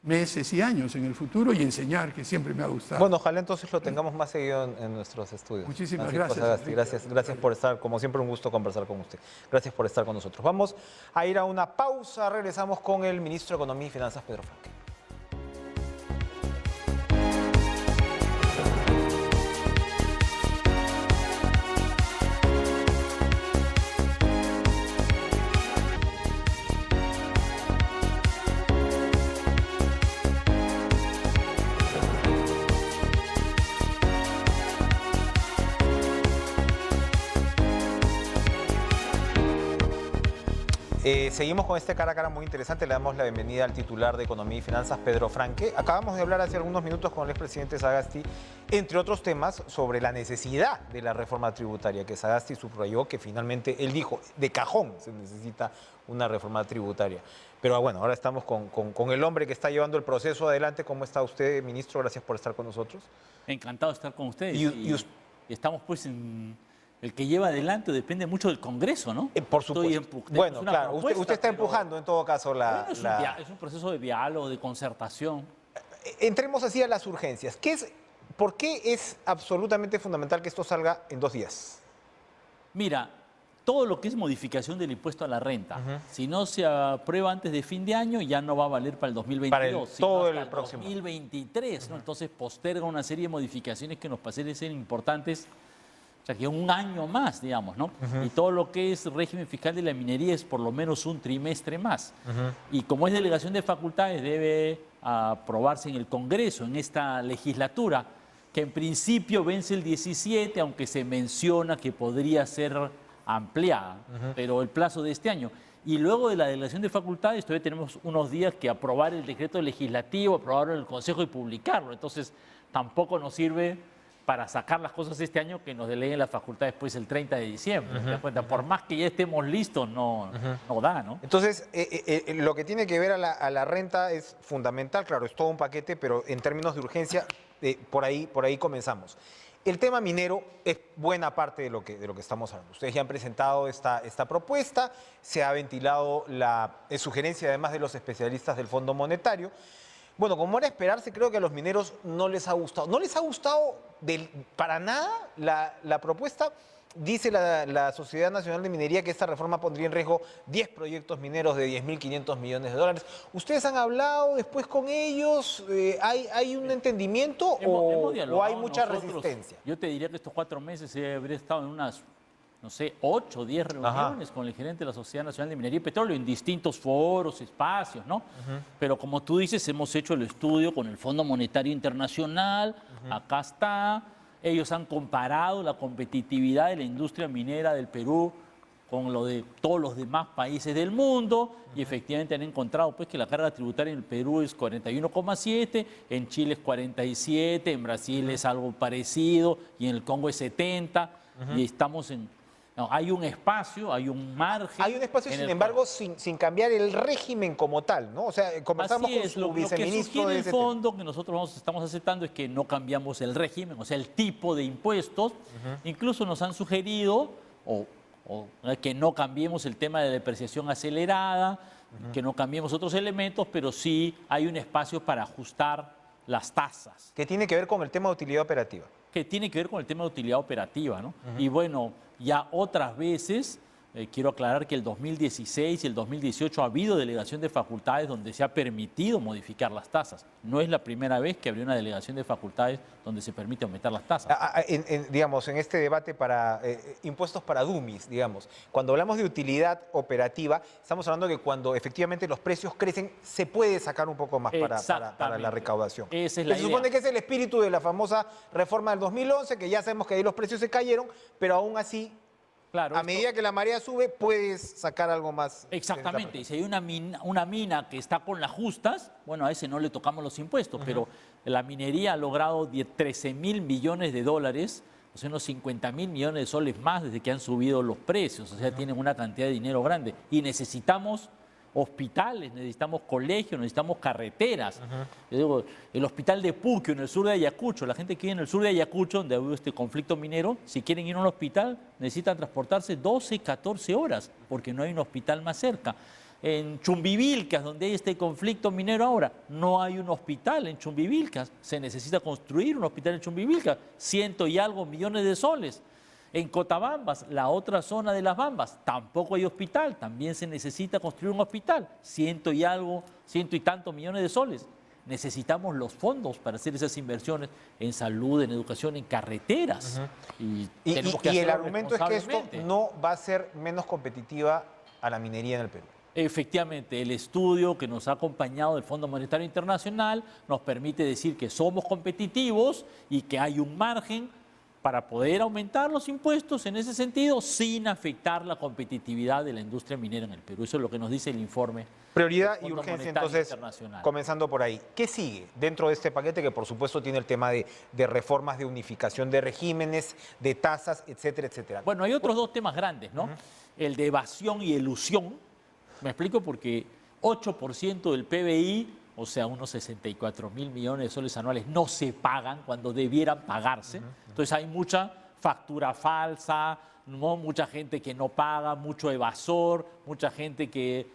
meses y años en el futuro, y enseñar, que siempre me ha gustado. Bueno, ojalá entonces lo tengamos más seguido en nuestros estudios. Muchísimas gracias. Gracias por estar, como siempre un gusto conversar con usted. Gracias por estar con nosotros. Vamos a ir a una pausa, regresamos con el ministro de Economía y Finanzas, Pedro Franque. Seguimos con este cara a cara muy interesante. Le damos la bienvenida al titular de Economía y Finanzas, Pedro Franque. Acabamos de hablar hace algunos minutos con el expresidente Sagasti, entre otros temas, sobre la necesidad de la reforma tributaria, que Sagasti subrayó que finalmente, él dijo, de cajón se necesita una reforma tributaria. Pero bueno, ahora estamos con el hombre que está llevando el proceso adelante. ¿Cómo está usted, ministro? Gracias por estar con nosotros. Encantado de estar con ustedes. Y estamos pues en... El que lleva adelante depende mucho del Congreso, ¿no? Por supuesto. Bueno, claro, usted está empujando en todo caso es un proceso de diálogo, de concertación. Entremos así a las urgencias. ¿Por qué es absolutamente fundamental que esto salga en 2 días? Mira, todo lo que es modificación del impuesto a la renta. Si no se aprueba antes de fin de año, ya no va a valer para el 2022, para sino todo hasta el próximo 2023, ¿no? Entonces posterga una serie de modificaciones que nos parecen importantes, o sea, que un año más, digamos, ¿no? Y todo lo que es régimen fiscal de la minería es por lo menos un trimestre más. Y como es delegación de facultades, debe aprobarse en el Congreso, en esta legislatura, que en principio vence el 17, aunque se menciona que podría ser ampliada, pero el plazo de este año. Y luego de la delegación de facultades todavía tenemos unos días que aprobar el decreto legislativo, aprobarlo en el Consejo y publicarlo. Entonces tampoco nos sirve para sacar las cosas este año que nos deleguen la facultad después el 30 de diciembre. ¿Te das cuenta? Por más que ya estemos listos, no da, ¿no? Entonces, lo que tiene que ver a la renta es fundamental, claro, es todo un paquete, pero en términos de urgencia, por ahí comenzamos. El tema minero es buena parte de lo que estamos hablando. Ustedes ya han presentado esta propuesta, se ha ventilado la sugerencia además de los especialistas del Fondo Monetario. Bueno, como era esperarse, creo que a los mineros no les ha gustado. No les ha gustado para nada la propuesta. Dice la Sociedad Nacional de Minería que esta reforma pondría en riesgo 10 proyectos mineros de 10.500 millones de dólares. ¿Ustedes han hablado después con ellos? ¿Hay un entendimiento o hay mucha resistencia? Yo te diría que estos 4 meses habría estado en unas, no sé, 8 o 10 reuniones con el gerente de la Sociedad Nacional de Minería y Petróleo en distintos foros, espacios, ¿no? Pero como tú dices, hemos hecho el estudio con el Fondo Monetario Internacional, acá está. Ellos han comparado la competitividad de la industria minera del Perú con lo de todos los demás países del mundo y efectivamente han encontrado pues, que la carga tributaria en el Perú es 41,7, en Chile es 47, en Brasil es algo parecido y en el Congo es 70 y estamos en... No, hay un espacio, hay un margen. Hay un espacio, sin embargo, sin cambiar el régimen como tal, ¿no? O sea, conversamos con su viceministro de ese fondo que nosotros estamos aceptando es que no cambiamos el régimen, o sea, el tipo de impuestos. Incluso nos han sugerido que no cambiemos el tema de depreciación acelerada, que no cambiemos otros elementos, pero sí hay un espacio para ajustar las tasas. Que tiene que ver con el tema de utilidad operativa. Que tiene que ver con el tema de utilidad operativa, ¿no? Y bueno, ya otras veces, quiero aclarar que el 2016 y el 2018 ha habido delegación de facultades donde se ha permitido modificar las tasas. No es la primera vez que habría una delegación de facultades donde se permite aumentar las tasas. Digamos, en este debate para impuestos para dummies, digamos, cuando hablamos de utilidad operativa, estamos hablando de que cuando efectivamente los precios crecen, se puede sacar un poco más para la recaudación. Esa es la idea. Se supone que es el espíritu de la famosa reforma del 2011, que ya sabemos que ahí los precios se cayeron, pero aún así... Claro, a medida que la marea sube, puedes sacar algo más. Exactamente. Y si hay una mina que está con las justas, bueno, a ese no le tocamos los impuestos, pero la minería ha logrado 13.000 millones de dólares, o sea, unos 50.000 millones de soles más desde que han subido los precios. O sea, tienen una cantidad de dinero grande. Y necesitamos hospitales, necesitamos colegios, necesitamos carreteras. Yo digo, el hospital de Puquio, en el sur de Ayacucho, la gente que vive en el sur de Ayacucho, donde ha habido este conflicto minero, si quieren ir a un hospital, necesitan transportarse 12, 14 horas, porque no hay un hospital más cerca. En Chumbivilcas, donde hay este conflicto minero ahora, no hay un hospital en Chumbivilcas. Se necesita construir un hospital en Chumbivilcas, 100 y algo millones de soles. En Cotabambas, la otra zona de las Bambas, tampoco hay hospital, también se necesita construir un hospital, 100 y tantos millones de soles. Necesitamos los fondos para hacer esas inversiones en salud, en educación, en carreteras. Y el argumento es que esto no va a ser menos competitiva a la minería en el Perú. Efectivamente, el estudio que nos ha acompañado del Fondo Monetario Internacional nos permite decir que somos competitivos y que hay un margen para poder aumentar los impuestos en ese sentido sin afectar la competitividad de la industria minera en el Perú. Eso es lo que nos dice el informe. Prioridad y urgencia, entonces, comenzando por ahí. ¿Qué sigue dentro de este paquete que, por supuesto, tiene el tema de reformas, de unificación de regímenes, de tasas, etcétera, etcétera? Bueno, hay otros dos temas grandes, ¿no? El de evasión y elusión. Me explico porque 8% del PBI, o sea, unos 64.000 millones de soles anuales, no se pagan cuando debieran pagarse. Entonces hay mucha factura falsa, ¿no? Mucha gente que no paga, mucho evasor, mucha gente que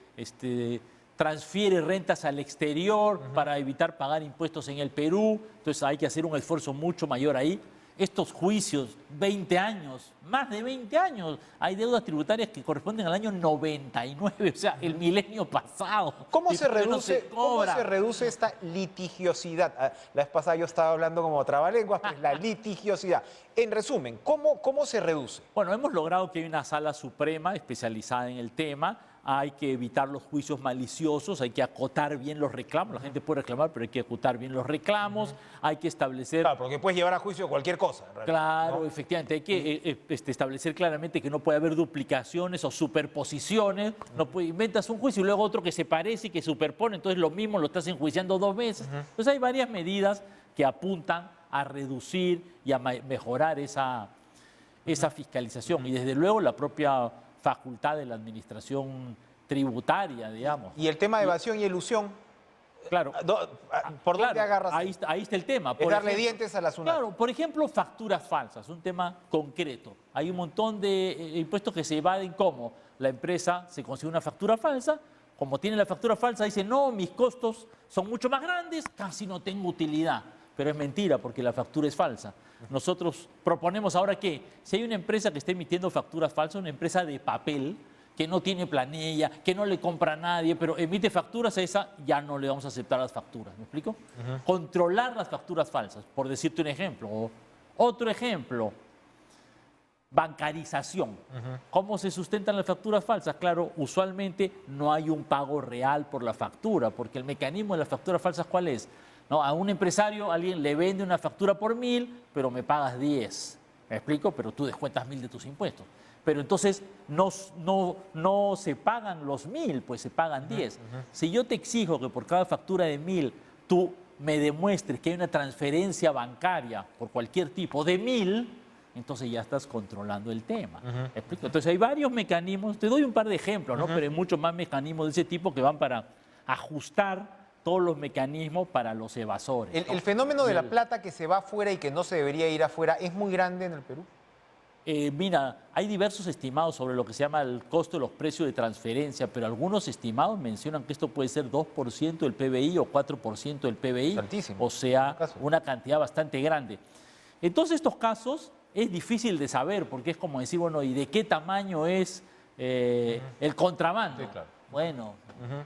transfiere rentas al exterior para evitar pagar impuestos en el Perú. Entonces hay que hacer un esfuerzo mucho mayor ahí. estos juicios, 20 años, más de 20 años. Hay deudas tributarias que corresponden al año 99, o sea, el milenio pasado. ¿Cómo Y se todavía no reduce, cómo cobra. se reduce esta litigiosidad? La vez pasada yo estaba hablando como trabalenguas, pues la litigiosidad. En resumen, ¿cómo se reduce? Bueno, hemos logrado que hay una sala suprema especializada en el tema. Hay que evitar los juicios maliciosos, hay que acotar bien los reclamos. La gente puede reclamar, pero hay que acotar bien los reclamos. Hay que establecer... Claro, porque puedes llevar a juicio cualquier cosa. en realidad, Claro, ¿no? efectivamente, hay que establecer claramente que no puede haber duplicaciones o superposiciones. No inventas un juicio y luego otro que se parece y que superpone, entonces lo mismo lo estás enjuiciando 2 veces. Entonces hay varias medidas que apuntan a reducir y a mejorar esa fiscalización. Y desde luego la propia facultad de la administración tributaria, digamos. Y el tema de evasión y elusión, Claro. ¿por dónde Claro, agarras? ahí está el tema. Es darle dientes a la SUNAT. Claro, por ejemplo, facturas falsas, un tema concreto. Hay un montón de impuestos que se evaden. ¿Cómo? La empresa se consigue una factura falsa, como tiene la factura falsa, dice, no, mis costos son mucho más grandes, casi no tengo utilidad. Pero es mentira, porque la factura es falsa. Nosotros proponemos ahora que si hay una empresa que está emitiendo facturas falsas, una empresa de papel, que no tiene planilla, que no le compra a nadie, pero emite facturas, a esa ya no le vamos a aceptar las facturas. ¿Me explico? Controlar las facturas falsas, por decirte un ejemplo. O otro ejemplo, bancarización. ¿Cómo se sustentan las facturas falsas? Claro, usualmente no hay un pago real por la factura, porque el mecanismo de las facturas falsas, ¿cuál es? No, a un empresario alguien le vende una factura por 1.000, pero me pagas 10. ¿Me explico? Pero tú descuentas 1.000 de tus impuestos. Pero entonces no se pagan los 1.000, pues se pagan 10. Si yo te exijo que por cada factura de 1.000 tú me demuestres que hay una transferencia bancaria por cualquier tipo de 1.000, entonces ya estás controlando el tema. ¿Me explico? Entonces hay varios mecanismos, te doy un par de ejemplos, ¿no? Pero hay muchos más mecanismos de ese tipo que van para ajustar todos los mecanismos para los evasores. ¿no? El fenómeno de la plata que se va afuera y que no se debería ir afuera es muy grande en el Perú. Mira, hay diversos estimados sobre lo que se llama el costo de los precios de transferencia, pero algunos estimados mencionan que esto puede ser 2% del PBI o 4% del PBI, Altísimo, o sea, en caso. una cantidad bastante grande. En todos estos casos es difícil de saber, porque es como decir, bueno, ¿y de qué tamaño es el contrabando? Sí, claro. Bueno,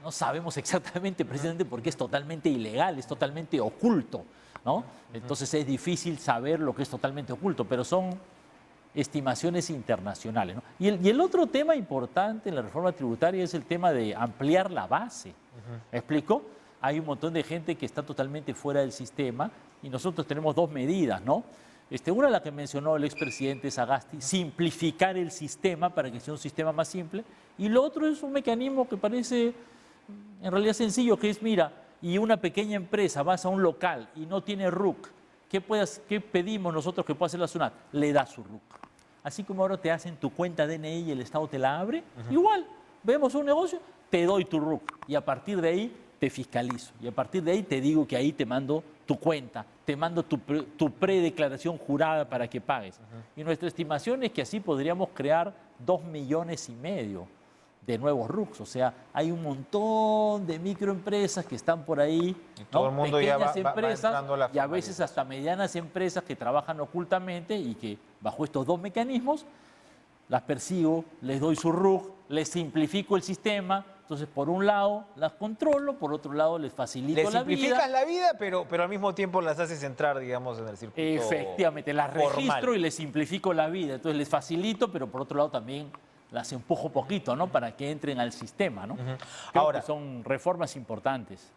no sabemos exactamente, precisamente porque es totalmente ilegal, es totalmente oculto, ¿no? Entonces es difícil saber lo que es totalmente oculto, pero son estimaciones internacionales, ¿no? Y el otro tema importante en la reforma tributaria es el tema de ampliar la base. ¿Me explico? Hay un montón de gente que está totalmente fuera del sistema y nosotros tenemos 2 medidas, ¿no? Una, la que mencionó el expresidente Sagasti, simplificar el sistema para que sea un sistema más simple. Y lo otro es un mecanismo que parece en realidad sencillo, que es, mira, y una pequeña empresa, vas a un local y no tiene RUC, ¿qué pedimos nosotros que pueda hacer la SUNAT? Le das su RUC. Así como ahora te hacen tu cuenta DNI y el Estado te la abre, igual, vemos un negocio, te doy tu RUC y a partir de ahí te fiscalizo. Y a partir de ahí te digo que ahí te mando tu cuenta, te mando tu predeclaración jurada para que pagues. Y nuestra estimación es que así podríamos crear 2,5 millones de nuevos RUCs. O sea, hay un montón de microempresas que están por ahí, Y todo el mundo ya pequeñas va empresas entrando a la y a veces hasta medianas empresas que trabajan ocultamente y que bajo estos 2 mecanismos las persigo, les doy su RUC, les simplifico el sistema. Entonces, por un lado las controlo, por otro lado les facilito Le la vida. simplificas la vida, pero al mismo tiempo las haces entrar, digamos, en el circuito Efectivamente, las formal. registro y les simplifico la vida. Entonces les facilito, pero por otro lado también las empujo poquito, ¿no? Para que entren al sistema, ¿no? Creo Ahora, que son reformas importantes.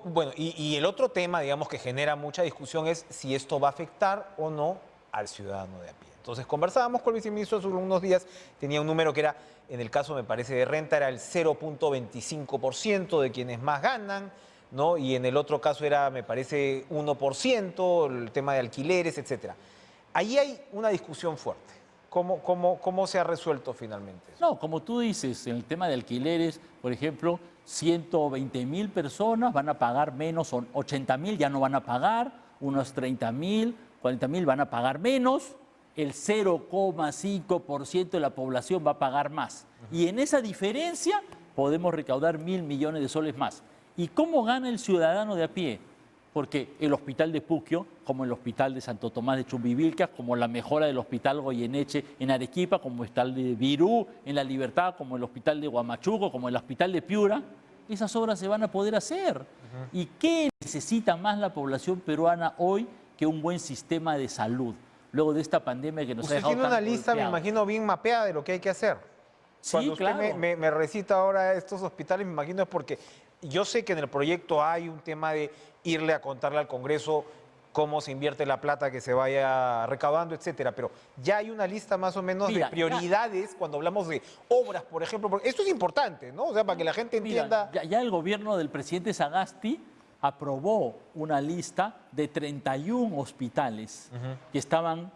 Bueno, y el otro tema, digamos, que genera mucha discusión es si esto va a afectar o no al ciudadano de a pie. Entonces, conversábamos con el viceministro hace unos días, tenía un número que era, en el caso, me parece, de renta, era el 0.25% de quienes más ganan, ¿no? Y en el otro caso era, me parece, 1%, el tema de alquileres, etcétera. Ahí hay una discusión fuerte. ¿Cómo se ha resuelto finalmente eso? No, como tú dices, en el tema de alquileres, por ejemplo, 120.000 personas van a pagar menos, son 80.000 ya no van a pagar, unos 30.000, 40.000 van a pagar menos, el 0,5% de la población va a pagar más. Y en esa diferencia podemos recaudar 1.000 millones de soles más. ¿Y cómo gana el ciudadano de a pie? porque el hospital de Puquio, como el hospital de Santo Tomás de Chumbivilcas, como la mejora del hospital Goyeneche en Arequipa, como el hospital de Virú en La Libertad, como el hospital de Huamachuco, como el hospital de Piura, esas obras se van a poder hacer. ¿Y qué necesita más la población peruana hoy que un buen sistema de salud? Luego de esta pandemia que nos ha Usted dejado tiene una tan lista, me golpeados. imagino, bien mapeada de lo que hay que hacer. Sí, Cuando usted claro. me recita ahora estos hospitales, me imagino es porque yo sé que en el proyecto hay un tema de irle a contarle al Congreso cómo se invierte la plata que se vaya recabando, etcétera. Pero ya hay una lista más o menos Mira, de prioridades cuando hablamos de obras, por ejemplo. Porque esto es importante, ¿no? O sea, para que la gente Mira, entienda. ya el gobierno del presidente Sagasti aprobó una lista de 31 hospitales que estaban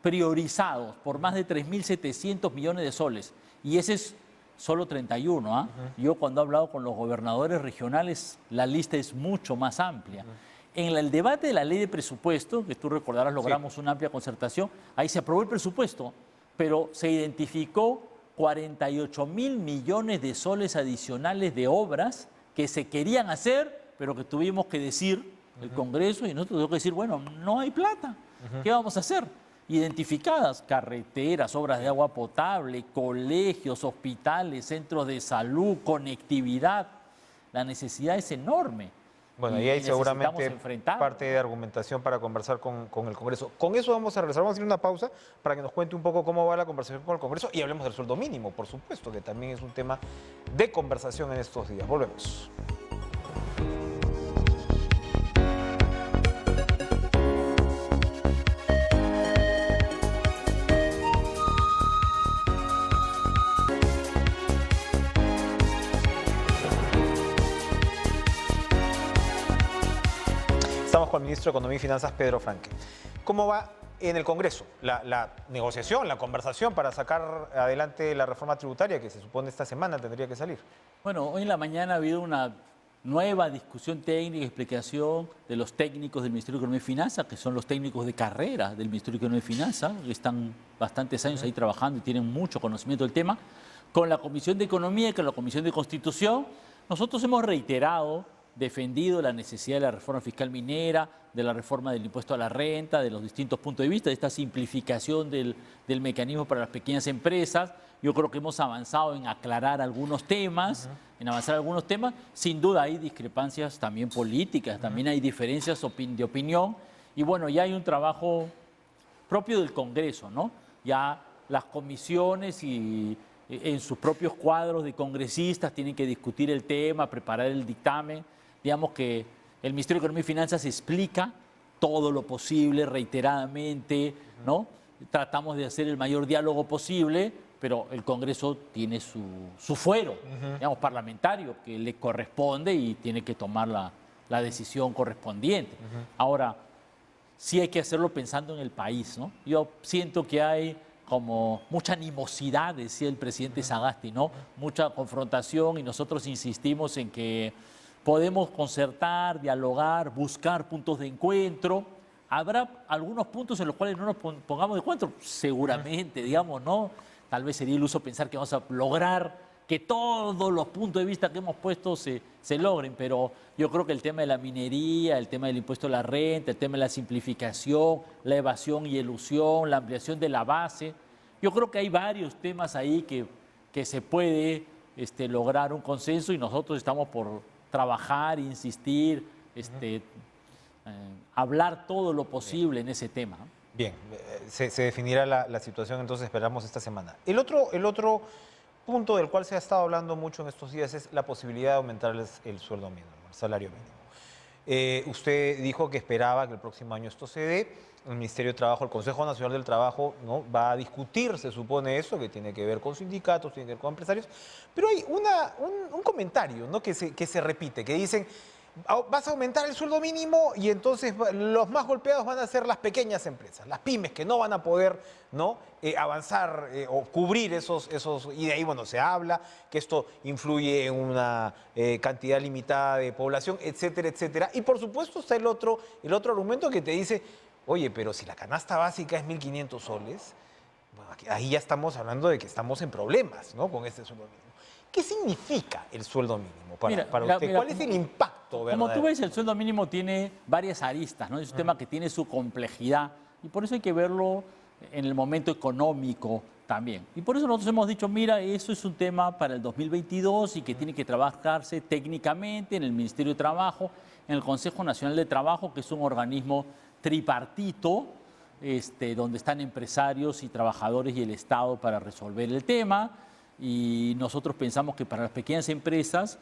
priorizados por más de 3.700 millones de soles. Y ese es solo 31. ¿Ah? Yo cuando he hablado con los gobernadores regionales, la lista es mucho más amplia. En el debate de la ley de presupuesto, que tú recordarás, logramos una amplia concertación, ahí se aprobó el presupuesto, pero se identificó 48.000 millones de soles adicionales de obras que se querían hacer, pero que tuvimos que decir el Congreso y nosotros tuvimos que decir, bueno, no hay plata, ¿qué vamos a hacer? Identificadas carreteras, obras de agua potable, colegios, hospitales, centros de salud, conectividad. La necesidad es enorme. Bueno, y y hay necesitamos seguramente enfrentarlo. parte de argumentación para conversar con el Congreso. Con eso vamos a regresar, vamos a hacer una pausa para que nos cuente un poco cómo va la conversación con el Congreso y hablemos del sueldo mínimo, por supuesto, que también es un tema de conversación en estos días. Volvemos. Estamos con el ministro de Economía y Finanzas, Pedro Franque. ¿Cómo va en el Congreso la negociación, la conversación para sacar adelante la reforma tributaria que se supone esta semana tendría que salir? Bueno, hoy en la mañana ha habido una nueva discusión técnica, explicación de los técnicos del Ministerio de Economía y Finanzas, que son los técnicos de carrera del Ministerio de Economía y Finanzas, que están bastantes años ahí trabajando y tienen mucho conocimiento del tema, con la Comisión de Economía y con la Comisión de Constitución. Nosotros hemos reiterado, defendido la necesidad de la reforma fiscal minera, de la reforma del impuesto a la renta, de los distintos puntos de vista, de esta simplificación del mecanismo para las pequeñas empresas. Yo creo que hemos avanzado en aclarar algunos temas, Sin duda hay discrepancias también políticas, también hay diferencias de opinión. Y bueno, ya hay un trabajo propio del Congreso, ¿no? Ya las comisiones y en sus propios cuadros de congresistas tienen que discutir el tema, preparar el dictamen. Digamos que el Ministerio de Economía y Finanzas explica todo lo posible reiteradamente, ¿no? Tratamos de hacer el mayor diálogo posible, pero el Congreso tiene su fuero, digamos, parlamentario, que le corresponde y tiene que tomar la decisión correspondiente. Ahora, sí hay que hacerlo pensando en el país, ¿no? Yo siento que hay como mucha animosidad, decía el presidente Sagasti, ¿no? Mucha confrontación, y nosotros insistimos en que podemos concertar, dialogar, buscar puntos de encuentro. ¿Habrá algunos puntos en los cuales no nos pongamos de encuentro? Seguramente, digamos, ¿no? Tal vez sería iluso pensar que vamos a lograr que todos los puntos de vista que hemos puesto se logren, pero yo creo que el tema de la minería, el tema del impuesto a la renta, el tema de la simplificación, la evasión y elusión, la ampliación de la base, yo creo que hay varios temas ahí que se puede lograr un consenso, y nosotros estamos por trabajar, insistir, hablar todo lo posible en ese tema. Bien, se definirá la situación, entonces esperamos esta semana. El otro punto del cual se ha estado hablando mucho en estos días es la posibilidad de aumentar el sueldo mínimo, el salario mínimo. Usted dijo que esperaba que el próximo año esto se dé. El Ministerio de Trabajo, el Consejo Nacional del Trabajo, ¿no?, va a discutir, se supone, eso, que tiene que ver con sindicatos, tiene que ver con empresarios. Pero hay un comentario, ¿no?, que se repite, que dicen: vas a aumentar el sueldo mínimo y entonces los más golpeados van a ser las pequeñas empresas, las pymes, que no van a poder, ¿no?, avanzar o cubrir esos. Y de ahí, bueno, se habla que esto influye en una cantidad limitada de población, etcétera, etcétera. Y por supuesto está el otro argumento que te dice: oye, pero si la canasta básica es 1.500 soles, bueno, ahí ya estamos hablando de que estamos en problemas, ¿no? Con este sueldo mínimo. ¿Qué significa el sueldo mínimo para usted? ¿Cuál es el impacto verdadero? Como tú ves, el sueldo mínimo tiene varias aristas, ¿no? Es un tema que tiene su complejidad y por eso hay que verlo en el momento económico también. Y por eso nosotros hemos dicho, mira, eso es un tema para el 2022 y que tiene que trabajarse técnicamente en el Ministerio de Trabajo, en el Consejo Nacional de Trabajo, que es un organismo tripartito, donde están empresarios y trabajadores y el Estado para resolver el tema. Y nosotros pensamos que para las pequeñas empresas,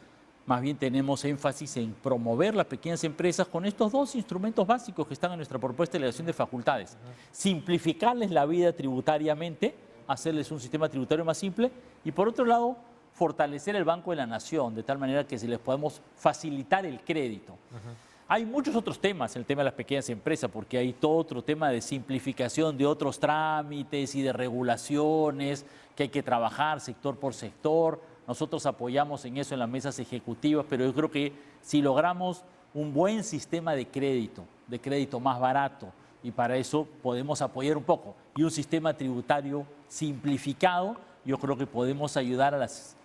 más bien tenemos énfasis en promover las pequeñas empresas con estos dos instrumentos básicos que están en nuestra propuesta de delegación de facultades. Simplificarles la vida tributariamente, hacerles un sistema tributario más simple y por otro lado, fortalecer el Banco de la Nación de tal manera que se les podamos facilitar el crédito. Hay muchos otros temas, el tema de las pequeñas empresas, porque hay todo otro tema de simplificación de otros trámites y de regulaciones que hay que trabajar sector por sector. Nosotros apoyamos en eso en las mesas ejecutivas, pero yo creo que si logramos un buen sistema de crédito más barato, y para eso podemos apoyar un poco, y un sistema tributario simplificado, yo creo que podemos ayudar a las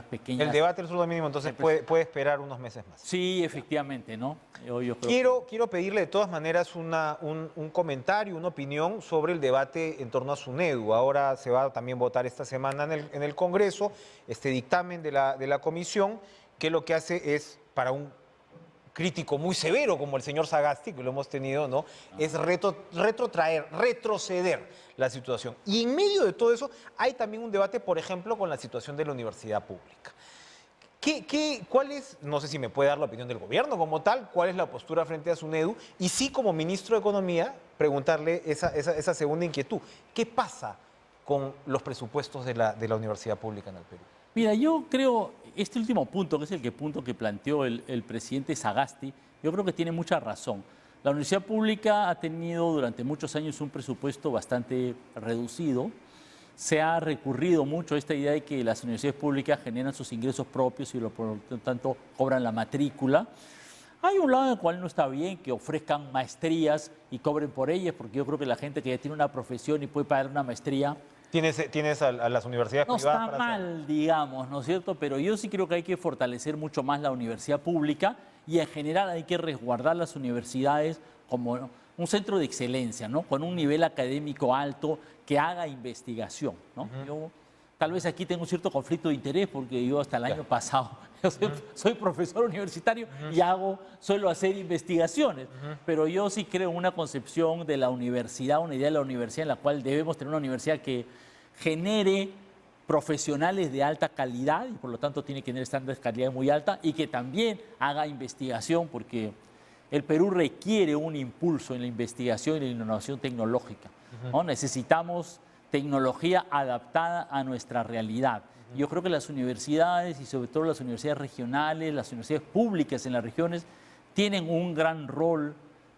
pequeñas. El debate del sueldo mínimo entonces puede esperar unos meses más. Sí, efectivamente, ¿no? Yo creo Quiero pedirle de todas maneras un comentario, una opinión sobre el debate en torno a SUNEDU. Ahora se va a también votar esta semana en el Congreso este dictamen de la comisión, que lo que hace es, para un crítico muy severo como el señor Sagasti, que lo hemos tenido, ¿no? Es retroceder la situación. Y en medio de todo eso hay también un debate, por ejemplo, con la situación de la universidad pública. ¿Cuál es, no sé si me puede dar la opinión del gobierno como tal, cuál es la postura frente a SUNEDU? Y sí, como ministro de Economía, preguntarle esa segunda inquietud. ¿Qué pasa con los presupuestos de la universidad pública en el Perú? Mira, yo creo, este último punto, que es el punto que planteó el presidente Sagasti, yo creo que tiene mucha razón. La universidad pública ha tenido durante muchos años un presupuesto bastante reducido. Se ha recurrido mucho a esta idea de que las universidades públicas generan sus ingresos propios y por lo tanto cobran la matrícula. Hay un lado en el cual no está bien que ofrezcan maestrías y cobren por ellas, porque yo creo que la gente que ya tiene una profesión y puede pagar una maestría... ¿Tienes a las universidades privadas? No está mal, digamos, ¿no es cierto? Pero yo sí creo que hay que fortalecer mucho más la universidad pública y en general hay que resguardar las universidades como un centro de excelencia, ¿no? Con un nivel académico alto que haga investigación, ¿no? Yo tal vez aquí tengo un cierto conflicto de interés porque yo hasta el año pasado soy profesor universitario y suelo hacer investigaciones, pero yo sí creo en una concepción de la universidad, una idea de la universidad en la cual debemos tener una universidad que genere profesionales de alta calidad y por lo tanto tiene que tener estándares de calidad muy alta y que también haga investigación porque el Perú requiere un impulso en la investigación y la innovación tecnológica, ¿no? Necesitamos tecnología adaptada a nuestra realidad. Yo creo que las universidades y sobre todo las universidades regionales, las universidades públicas en las regiones tienen un gran rol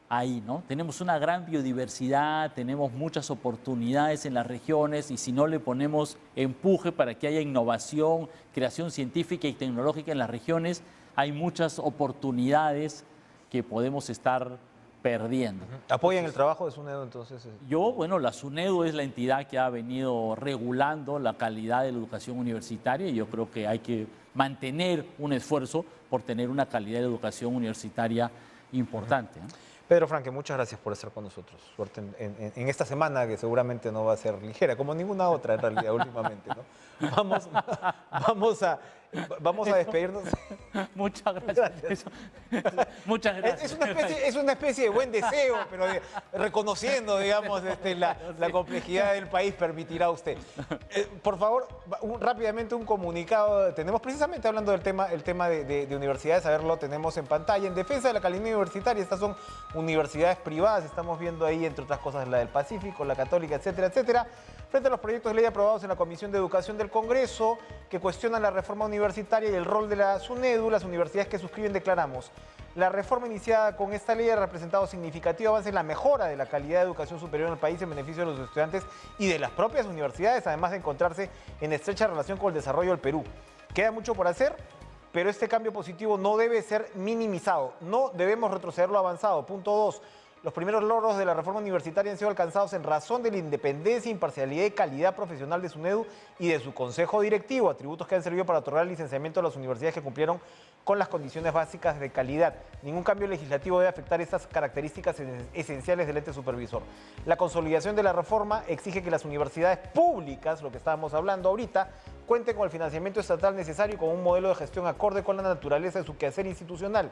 ahí, ¿no? Tenemos una gran biodiversidad, tenemos muchas oportunidades en las regiones y si no le ponemos empuje para que haya innovación, creación científica y tecnológica en las regiones, hay muchas oportunidades que podemos estar perdiendo. ¿Apoyan el trabajo de SUNEDU entonces? La SUNEDU es la entidad que ha venido regulando la calidad de la educación universitaria y yo creo que hay que mantener un esfuerzo por tener una calidad de educación universitaria importante, ¿no? Pedro Franque, muchas gracias por estar con nosotros. Suerte en esta semana que seguramente no va a ser ligera, como ninguna otra en realidad últimamente, ¿no? Vamos a despedirnos. Muchas gracias. Muchas gracias. Es una especie de buen deseo, pero reconociendo, digamos, la complejidad del país, permitirá usted. Por favor, rápidamente un comunicado. Tenemos precisamente hablando del tema, de universidades, a ver, lo tenemos en pantalla. En defensa de la calidad universitaria, estas son universidades privadas, estamos viendo ahí, entre otras cosas, la del Pacífico, la Católica, etcétera, etcétera. Frente a los proyectos de ley aprobados en la Comisión de Educación del Congreso, que cuestionan la reforma universitaria y el rol de la SUNEDU, las universidades que suscriben declaramos: la reforma iniciada con esta ley ha representado significativo avance en la mejora de la calidad de educación superior en el país en beneficio de los estudiantes y de las propias universidades, además de encontrarse en estrecha relación con el desarrollo del Perú. Queda mucho por hacer, pero este cambio positivo no debe ser minimizado. No debemos retroceder lo avanzado. Punto 2. Los primeros logros de la reforma universitaria han sido alcanzados en razón de la independencia, imparcialidad y calidad profesional de SUNEDU y de su consejo directivo, atributos que han servido para otorgar el licenciamiento a las universidades que cumplieron con las condiciones básicas de calidad. Ningún cambio legislativo debe afectar estas características esenciales del ente supervisor. La consolidación de la reforma exige que las universidades públicas, lo que estábamos hablando ahorita, cuenten con el financiamiento estatal necesario y con un modelo de gestión acorde con la naturaleza de su quehacer institucional.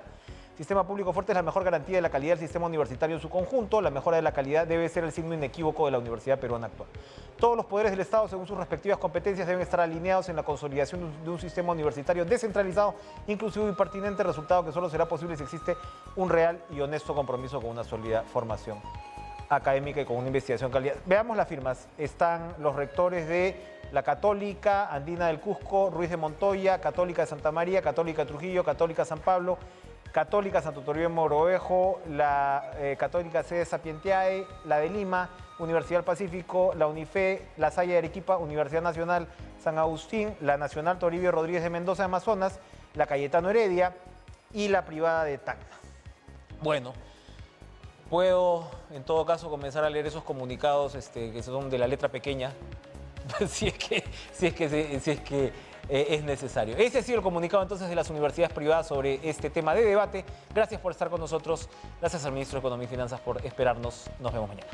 Sistema público fuerte es la mejor garantía de la calidad del sistema universitario en su conjunto. La mejora de la calidad debe ser el signo inequívoco de la universidad peruana actual. Todos los poderes del Estado, según sus respectivas competencias, deben estar alineados en la consolidación de un sistema universitario descentralizado, inclusivo y pertinente, resultado que solo será posible si existe un real y honesto compromiso con una sólida formación académica y con una investigación de calidad. Veamos las firmas. Están los rectores de la Católica, Andina del Cusco, Ruiz de Montoya, Católica de Santa María, Católica de Trujillo, Católica San Pablo, Católica Santo Toribio Mogrovejo, la Católica Sede Sapientiae, la de Lima, Universidad del Pacífico, la UNIFE, la Salle de Arequipa, Universidad Nacional San Agustín, la Nacional Toribio Rodríguez de Mendoza de Amazonas, la Cayetano Heredia y la privada de Tacna. Bueno, puedo en todo caso comenzar a leer esos comunicados que son de la letra pequeña, si es que es necesario. Ese ha sido el comunicado entonces de las universidades privadas sobre este tema de debate. Gracias por estar con nosotros. Gracias al ministro de Economía y Finanzas por esperarnos. Nos vemos mañana.